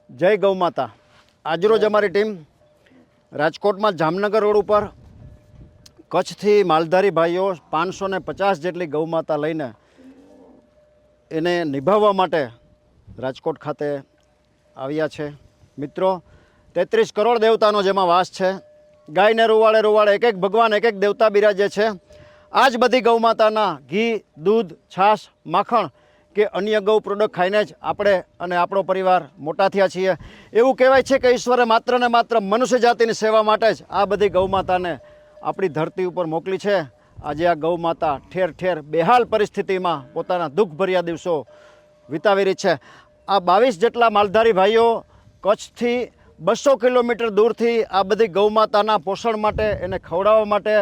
જય ગૌ માતા। આજરોજ અમારી ટીમ રાજકોટમાં જામનગર રોડ ઉપર કચ્છથી માલધારી ભાઈઓ 550 જેટલી ગૌ માતા લઈને એને નિભાવવા માટે રાજકોટ ખાતે આવ્યા છે। મિત્રો, 33 કરોડ દેવતાનો જેમાં વાસ છે। ગાયને રૂવાડે રૂવાડે એક એક ભગવાન એક એક દેવતા બિરાજે છે। આ જ બધી ગૌ માતાના ઘી, દૂધ, છાશ, માખણ કે અન્ય ગૌ પ્રોડક્ટ ખાઈને જ આપણે અને આપણો પરિવાર મોટા થયા છીએ। એવું કહેવાય છે કે ઈશ્વરે માત્ર ને માત્ર મનુષ્ય જાતિની સેવા માટે જ આ બધી ગૌ માતાને આપણી ધરતી ઉપર મોકલી છે। આજે આ ગૌ માતા ઠેર ઠેર બેહાલ પરિસ્થિતિમાં પોતાના દુઃખભર્યા દિવસો વિતાવી રહી છે। આ 22 જેટલા માલધારી ભાઈઓ કચ્છથી 200 કિલોમીટર દૂરથી આ બધી ગૌ માતાના પોષણ માટે, એને ખવડાવવા માટે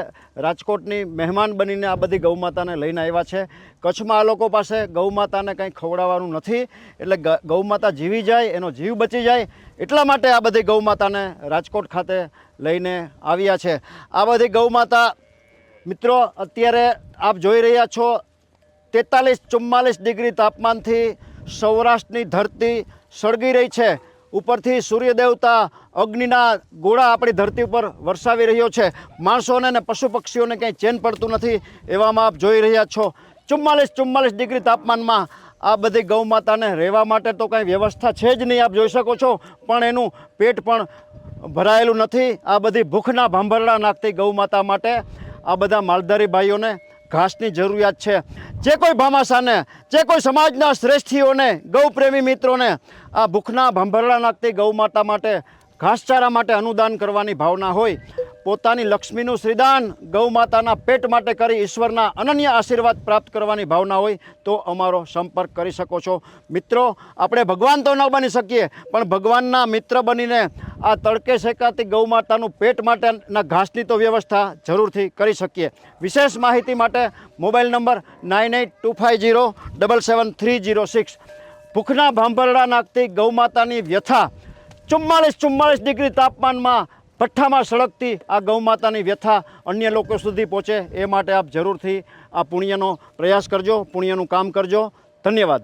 રાજકોટની મહેમાન બનીને આ બધી ગૌ માતાને લઈને આવ્યા છે। કચ્છમાં આ લોકો પાસે ગૌ માતાને કંઈ ખવડાવવાનું નથી, એટલે ગૌ માતા જીવી જાય, એનો જીવ બચી જાય એટલા માટે આ બધી ગૌ માતાને રાજકોટ ખાતે લઈને આવ્યા છે। આ બધી ગૌ માતા મિત્રો અત્યારે આપ જોઈ રહ્યા છો 43-44 ડિગ્રી તાપમાનથી સૌરાષ્ટ્રની ધરતી સળગી રહી છે। ઉપરથી સૂર્ય દેવતા અગ્નિના ગોળા આપણી ધરતી ઉપર વરસાવી રહ્યો છે। માણસોને અને પશુ પક્ષીઓને કંઈ ચેન પડતું નથી, એવામાં આપ જોઈ રહ્યા છો 44 ડિગ્રી તાપમાનમાં આ બધી ગૌ માતાને રહેવા માટે તો કંઈ વ્યવસ્થા છે જ નહીં, આપ જોઈ શકો છો, પણ એનું પેટ પણ ભરાયેલું નથી। આ બધી ભૂખના ભાંભરડા નાખતી ગૌ માતા માટે આ બધા માલધારી ભાઈઓને ઘાસની જરૂરિયાત છે। જે કોઈ ભામાશાને, જે કોઈ સમાજના શ્રેષ્ઠીઓને, ગૌપ્રેમી મિત્રોને આ ભૂખના ભાંભરડા નાખતી ગૌ માતા માટે ઘાસચારા માટે અનુદાન કરવાની ભાવના હોય, પોતાની લક્ષ્મીનું શ્રીદાન ગૌ માતાના પેટ માટે કરી ઈશ્વરના અનન્ય આશીર્વાદ પ્રાપ્ત કરવાની ભાવના હોય તો અમારો સંપર્ક કરી શકો છો। મિત્રો, આપણે ભગવાન તો ન બની શકીએ, પણ ભગવાનના મિત્ર બનીને આ તડકે શેકાતી ગૌ માતાનું પેટ માટેના ઘાસની તો વ્યવસ્થા જરૂરથી કરી શકીએ। વિશેષ માહિતી માટે મોબાઈલ નંબર 9825077306। ભૂખના ભાંભરડા નાખતી ગૌ માતાની વ્યથા, 44 ડિગ્રી તાપમાનમાં ભઠ્ઠામાં સળગતી આ ગૌ માતાની વ્યથા અન્ય લોકો સુધી પહોંચે એ માટે આપ જરૂરથી આ પુણ્યનો પ્રયાસ કરજો, પુણ્યનું કામ કરજો। ધન્યવાદ।